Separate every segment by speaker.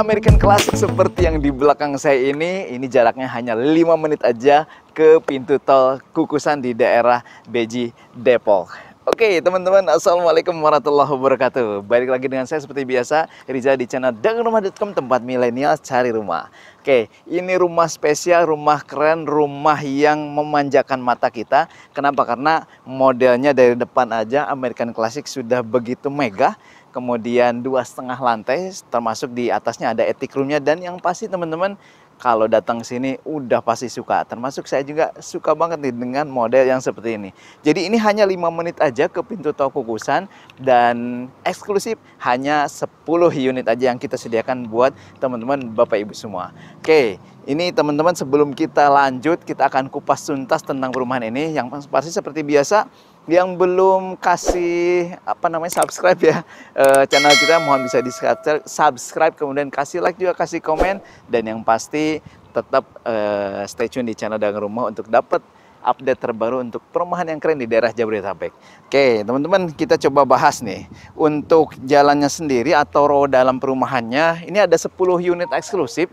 Speaker 1: American Classic seperti yang di belakang saya ini jaraknya hanya 5 menit aja ke pintu tol Kukusan di daerah Beji, Depok. Oke teman-teman, assalamualaikum warahmatullahi wabarakatuh. Balik lagi dengan saya seperti biasa, Riza di channel dangrumah.com, tempat milenial cari rumah. Oke, ini rumah spesial, rumah keren, rumah yang memanjakan mata kita. Kenapa? Karena modelnya dari depan aja American Classic sudah begitu megah. Kemudian 2,5 lantai, termasuk di atasnya ada attic roomnya. Dan yang pasti teman-teman, kalau datang sini udah pasti suka. Termasuk saya juga suka banget nih dengan model yang seperti ini. Jadi ini hanya 5 menit aja ke pintu tol Kukusan. Dan eksklusif hanya 10 unit aja yang kita sediakan buat teman-teman Bapak Ibu semua. Oke, ini teman-teman sebelum kita lanjut, kita akan kupas tuntas tentang perumahan ini. Yang pasti seperti biasa, yang belum kasih subscribe ya channel kita, mohon bisa di subscribe, kemudian kasih like juga, kasih komen, dan yang pasti tetap stay tune di channel Dagang Rumah untuk dapat update terbaru untuk perumahan yang keren di daerah Jabodetabek. Oke teman-teman, kita coba bahas nih untuk jalannya sendiri atau row dalam perumahannya. Ini ada 10 unit eksklusif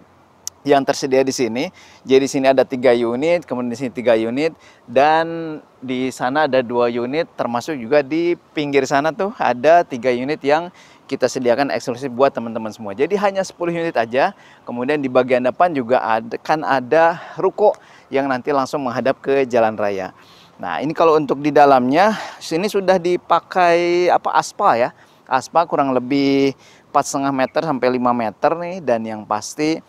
Speaker 1: yang tersedia di sini. Jadi di sini ada 3 unit, kemudian di sini 3 unit, dan di sana ada 2 unit, termasuk juga di pinggir sana tuh ada 3 unit yang kita sediakan eksklusif buat teman-teman semua. Jadi hanya 10 unit aja. Kemudian di bagian depan juga ada ruko yang nanti langsung menghadap ke jalan raya. Nah, ini kalau untuk di dalamnya, sini sudah dipakai aspal ya. Aspal kurang lebih 4,5 meter sampai 5 meter nih, dan yang pasti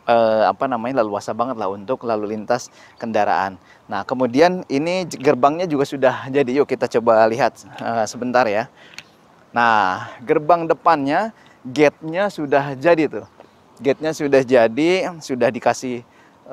Speaker 1: leluasa banget lah untuk lalu lintas kendaraan. Nah, kemudian ini gerbangnya juga sudah jadi. Yuk kita coba lihat sebentar ya. Nah, gerbang depannya, gate-nya sudah jadi tuh. Gate-nya sudah jadi, sudah dikasih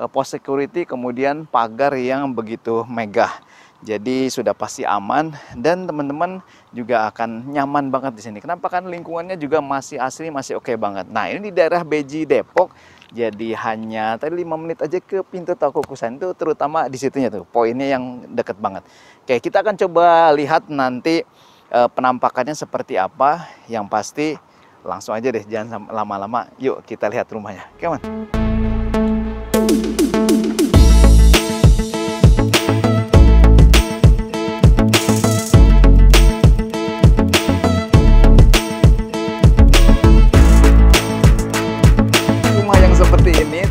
Speaker 1: post security, kemudian pagar yang begitu megah. Jadi sudah pasti aman, dan teman-teman juga akan nyaman banget di sini. Kenapa? Kan lingkungannya juga masih asri, masih oke banget. Nah, ini di daerah Beji, Depok. Jadi hanya tadi 5 menit aja ke pintu tol Kukusan, itu terutama di situnya tuh, poinnya yang deket banget. Oke, kita akan coba lihat nanti penampakannya seperti apa. Yang pasti langsung aja deh, jangan lama-lama. Yuk kita lihat rumahnya. Come on.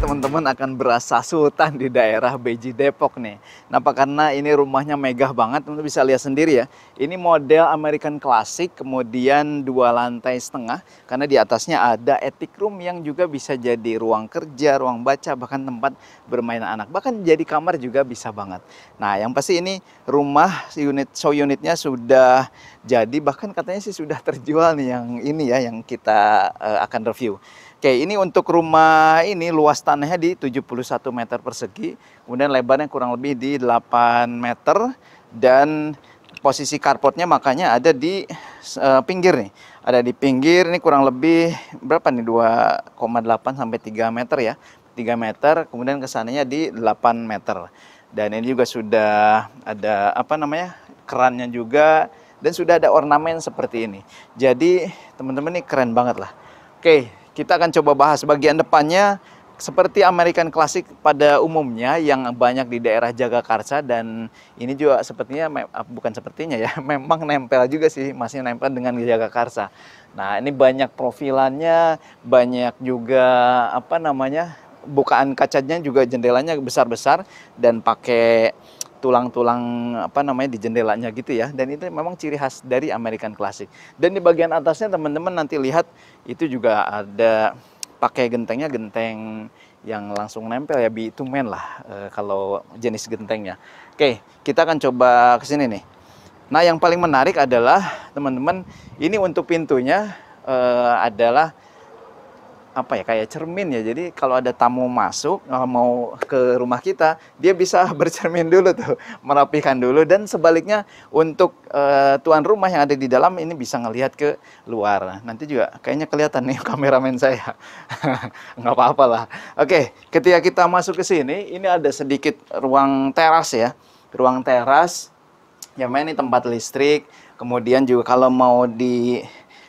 Speaker 1: Teman-teman akan berasa sultan di daerah Beji, Depok nih. Kenapa? Karena ini rumahnya megah banget, teman-teman bisa lihat sendiri ya. Ini model American Classic, kemudian 2,5 lantai, karena di atasnya ada attic room yang juga bisa jadi ruang kerja, ruang baca, bahkan tempat bermain anak, bahkan jadi kamar juga bisa banget. Nah, yang pasti ini rumah unitnya sudah jadi, bahkan katanya sih sudah terjual nih yang ini ya, yang kita akan review. Oke, ini untuk rumah ini luas tanahnya di 71 meter persegi, kemudian lebarnya kurang lebih di 8 meter, dan posisi carportnya makanya ada di pinggir nih. Ada di pinggir, ini kurang lebih berapa nih, 2,8 sampai 3 meter ya. 3 meter, kemudian kesananya di 8 meter. Dan ini juga sudah ada kerannya juga, dan sudah ada ornamen seperti ini. Jadi teman-teman ini keren banget lah. Oke, kita akan coba bahas bagian depannya. Seperti American Classic pada umumnya yang banyak di daerah Jagakarsa, dan ini juga sepertinya, bukan sepertinya ya, memang nempel juga sih, masih nempel dengan Jagakarsa. Nah, ini banyak profilannya, banyak juga bukaan kacanya juga, jendelanya besar-besar dan pakai tulang-tulang di jendelanya gitu ya. Dan itu memang ciri khas dari American Classic. Dan di bagian atasnya teman-teman nanti lihat, itu juga ada pakai gentengnya, genteng yang langsung nempel ya, bitumen lah kalau jenis gentengnya. Oke, kita akan coba ke sini nih. Nah, yang paling menarik adalah teman-teman, ini untuk pintunya adalah kayak cermin ya. Jadi kalau ada tamu masuk mau ke rumah kita, dia bisa bercermin dulu tuh, merapikan dulu. Dan sebaliknya untuk tuan rumah yang ada di dalam ini bisa ngelihat ke luar. Nanti juga kayaknya kelihatan nih kameramen saya. Nggak apa-apa lah. Oke, ketika kita masuk ke sini, ini ada sedikit ruang teras ya. Ruang teras yang ini tempat listrik. Kemudian juga kalau mau di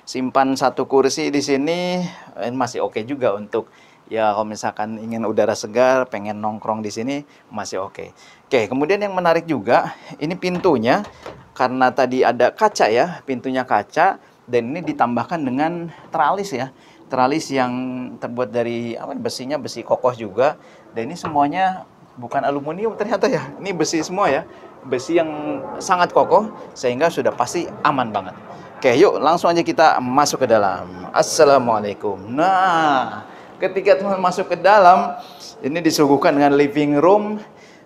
Speaker 1: simpan satu kursi di sini masih oke juga untuk ya kalau misalkan ingin udara segar, pengen nongkrong di sini masih oke. Oke, kemudian yang menarik juga ini pintunya karena tadi ada kaca ya, pintunya kaca dan ini ditambahkan dengan teralis ya. Teralis yang terbuat dari apa besinya besi kokoh juga dan ini semuanya bukan aluminium ternyata ya. Ini besi semua ya. Besi yang sangat kokoh sehingga sudah pasti aman banget. Oke, yuk langsung aja kita masuk ke dalam. Assalamualaikum. Nah, ketika teman masuk ke dalam, ini disuguhkan dengan living room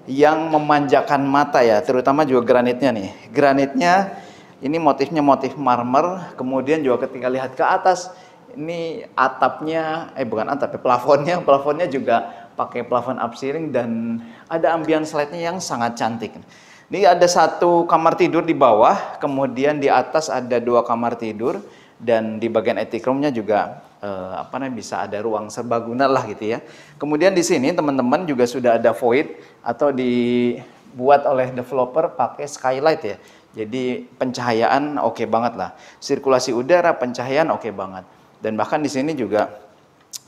Speaker 1: yang memanjakan mata ya, terutama juga granitnya nih. Granitnya ini motifnya motif marmer, kemudian juga ketika lihat ke atas, ini atapnya, bukan atap, plafonnya juga pakai plafon upceiling dan ada ambience light-nya yang sangat cantik. Ini ada satu kamar tidur di bawah, kemudian di atas ada 2 kamar tidur dan di bagian attic room-nya juga bisa ada ruang serbaguna lah gitu ya. Kemudian di sini teman-teman juga sudah ada void atau dibuat oleh developer pakai skylight ya. Jadi pencahayaan oke banget lah. Sirkulasi udara, pencahayaan oke banget. Dan bahkan di sini juga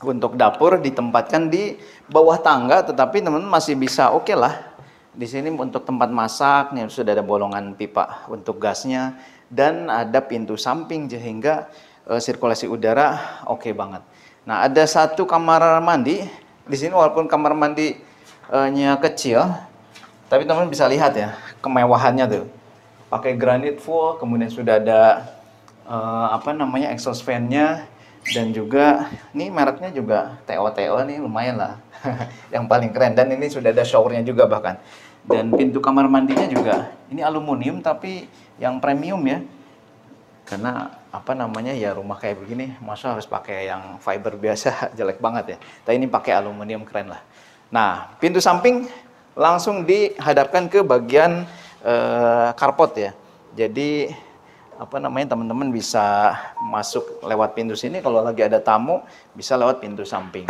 Speaker 1: untuk dapur ditempatkan di bawah tangga, tetapi teman-teman masih bisa oke lah. Di sini untuk tempat masak, nih sudah ada bolongan pipa untuk gasnya dan ada pintu samping sehingga sirkulasi udara oke banget. Nah, ada satu kamar mandi di sini walaupun kamar mandinya kecil, tapi teman-teman bisa lihat ya kemewahannya tuh. Pakai granit full, kemudian sudah ada exhaust fan-nya dan juga ini mereknya juga TO nih lumayan lah. Yang paling keren dan ini sudah ada showernya juga bahkan. Dan pintu kamar mandinya juga ini aluminium tapi yang premium ya. Karena ya rumah kayak begini masa harus pakai yang fiber biasa jelek banget ya. Tapi ini pakai aluminium keren lah. Nah, pintu samping langsung dihadapkan ke bagian carport ya. Jadi teman-teman bisa masuk lewat pintu sini, kalau lagi ada tamu bisa lewat pintu samping.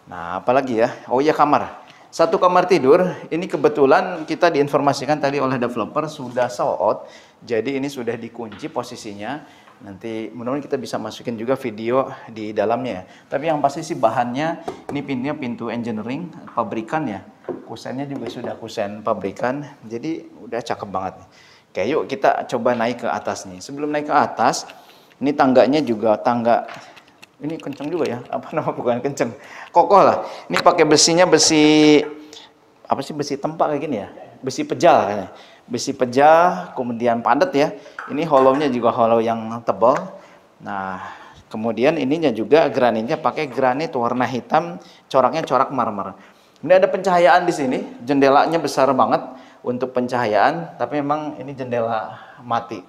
Speaker 1: Nah, apalagi ya? Oh iya, kamar. Satu kamar tidur, ini kebetulan kita diinformasikan tadi oleh developer sudah sold out. Jadi ini sudah dikunci posisinya. Nanti mudah-mudahan kita bisa masukin juga video di dalamnya. Tapi yang pasti sih bahannya, ini pintunya pintu engineering, pabrikan ya. Kusennya juga sudah kusen pabrikan. Jadi udah cakep banget. Oke, yuk kita coba naik ke atas nih. Sebelum naik ke atas, ini tangganya juga tangga. Ini kenceng juga ya, bukan kenceng, kokoh lah. Ini pakai besinya besi besi tempak kayak gini ya, besi pejal kayaknya. Besi pejal, kemudian padat ya. Ini hollow-nya juga hollow yang tebal. Nah, kemudian ininya juga granitnya pakai granit warna hitam, coraknya corak marmer. Ini ada pencahayaan di sini, jendelanya besar banget untuk pencahayaan, tapi memang ini jendela mati.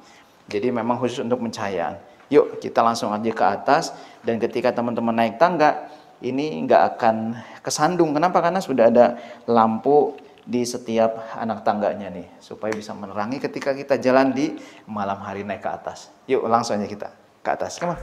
Speaker 1: Jadi memang khusus untuk pencahayaan. Yuk kita langsung aja ke atas dan ketika teman-teman naik tangga ini nggak akan kesandung. Kenapa? Karena sudah ada lampu di setiap anak tangganya nih supaya bisa menerangi ketika kita jalan di malam hari naik ke atas. Yuk langsung aja kita ke atas. Come on.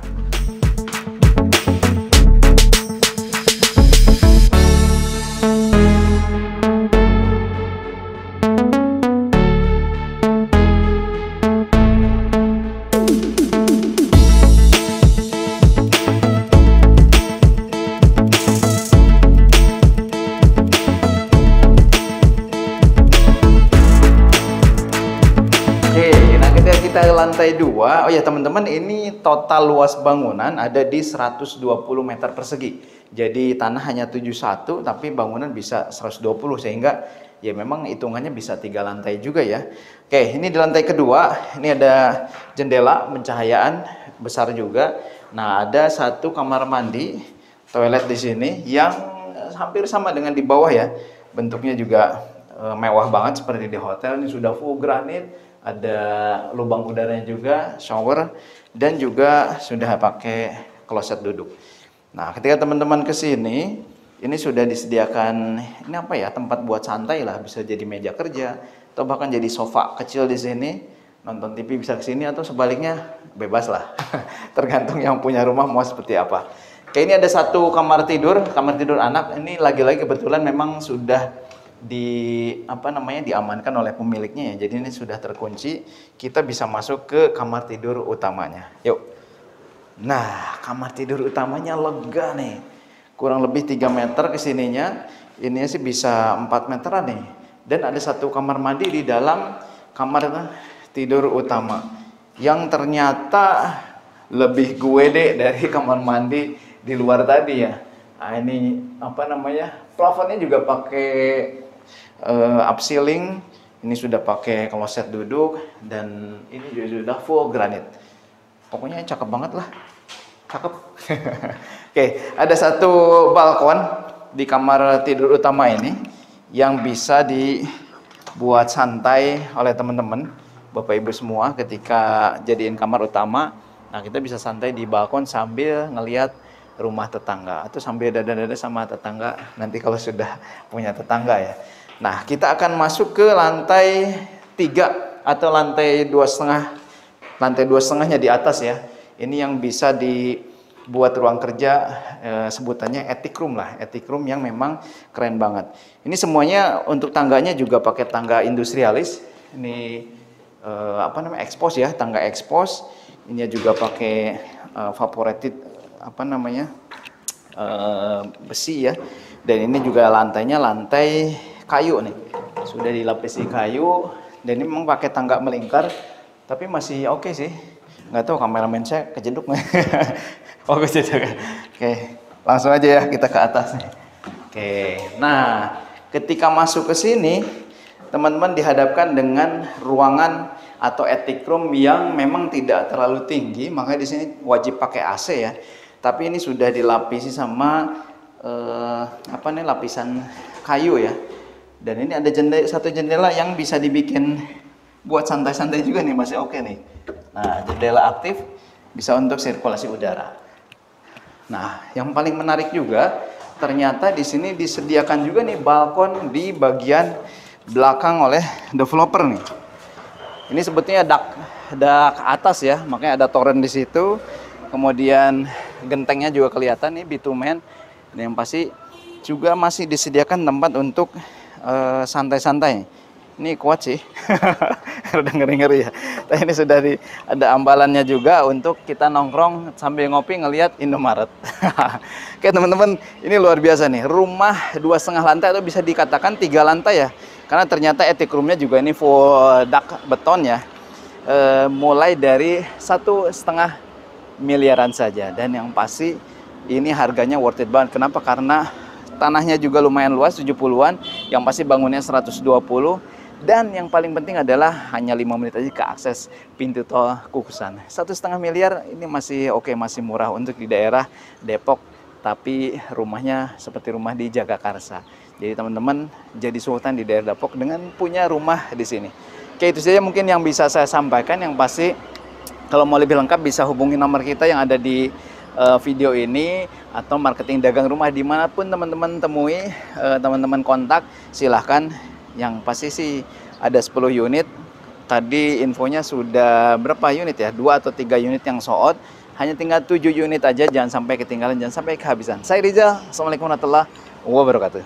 Speaker 1: Kita lantai 2. Oh ya teman-teman, ini total luas bangunan ada di 120 meter persegi. Jadi tanah hanya 71 tapi bangunan bisa 120 sehingga ya memang hitungannya bisa 3 lantai juga ya. Oke, ini di lantai kedua, ini ada jendela pencahayaan besar juga. Nah, ada satu kamar mandi, toilet di sini yang hampir sama dengan di bawah ya. Bentuknya juga mewah banget seperti di hotel. Ini sudah full granit. Ada lubang udaranya juga, shower, dan juga sudah pakai kloset duduk. Nah, ketika teman-teman ke sini, ini sudah disediakan ini tempat buat santai lah, bisa jadi meja kerja atau bahkan jadi sofa kecil di sini, nonton TV bisa ke sini atau sebaliknya bebas lah. Tergantung yang punya rumah mau seperti apa. Oke, ini ada satu kamar tidur anak. Ini lagi-lagi kebetulan memang sudah diamankan oleh pemiliknya ya. Jadi ini sudah terkunci, kita bisa masuk ke kamar tidur utamanya. Yuk. Nah, kamar tidur utamanya lega nih. Kurang lebih 3 meter ke sininya. Ini sih bisa 4 meteran nih. Dan ada satu kamar mandi di dalam kamar tidur utama. Yang ternyata lebih gede dari kamar mandi di luar tadi ya. Nah, ini apa namanya? Plafonnya juga pakai upcilling. Ini sudah pakai kloset duduk dan ini juga sudah full granit. Pokoknya cakep banget lah. Cakep. Oke, ada satu balkon di kamar tidur utama ini yang bisa dibuat santai oleh teman-teman, Bapak Ibu semua ketika jadiin kamar utama. Nah, kita bisa santai di balkon sambil ngelihat rumah tetangga atau sambil dada-dada sama tetangga nanti kalau sudah punya tetangga ya. Nah, kita akan masuk ke lantai 3 atau lantai 2,5. Lantai 2,5-nya di atas ya. Ini yang bisa dibuat ruang kerja, sebutannya attic room lah. Attic room yang memang keren banget. Ini semuanya untuk tangganya juga pakai tangga industrialis. Ini apa namanya, expose ya, tangga expose. Ini juga pakai vaporated apa namanya, besi ya. Dan ini juga lantainya lantai kayu nih, sudah dilapisi kayu. Dan ini memang pakai tangga melingkar, tapi masih oke sih. Nggak tahu kameramen saya kejeduk nggak? Oh, kejeduk. Oke, langsung aja ya kita ke atas nih. Oke, nah ketika masuk ke sini, teman-teman dihadapkan dengan ruangan atau attic room yang memang tidak terlalu tinggi, makanya di sini wajib pakai AC ya. Tapi ini sudah dilapisi sama apa nih, lapisan kayu ya. Dan ini ada satu jendela yang bisa dibikin buat santai-santai juga nih, masih oke nih. Nah, jendela aktif bisa untuk sirkulasi udara. Nah, yang paling menarik juga ternyata di sini disediakan juga nih balkon di bagian belakang oleh developer nih. Ini sebetulnya dak atas ya, makanya ada toren di situ. Kemudian gentengnya juga kelihatan nih, bitumen. Dan yang pasti juga masih disediakan tempat untuk santai-santai. Ini kuat sih. Udah ngeri-ngeri ya. Tapi ini sudah ada ambalannya juga untuk kita nongkrong sambil ngopi ngelihat Indomaret. Oke teman-teman, ini luar biasa nih. Rumah 2,5 lantai atau bisa dikatakan 3 lantai ya. Karena ternyata attic roomnya juga ini full dak beton ya. Mulai dari 1,5 miliaran saja. Dan yang pasti ini harganya worth it banget. Kenapa? Karena tanahnya juga lumayan luas, 70-an. Yang pasti bangunnya 120. Dan yang paling penting adalah hanya 5 menit aja ke akses pintu tol Kukusan. 1,5 miliar ini masih oke, masih murah untuk di daerah Depok. Tapi rumahnya seperti rumah di Jagakarsa. Jadi teman-teman jadi sultan di daerah Depok dengan punya rumah di sini. Oke, itu saja mungkin yang bisa saya sampaikan. Yang pasti kalau mau lebih lengkap bisa hubungi nomor kita yang ada di video ini, atau marketing dagang rumah dimanapun teman-teman temui, teman-teman kontak silahkan. Yang pasti sih ada 10 unit. Tadi infonya sudah berapa unit ya, 2 atau 3 unit yang sold. Hanya tinggal 7 unit aja, jangan sampai ketinggalan, jangan sampai kehabisan. Saya Rizal, assalamualaikum warahmatullahi wabarakatuh.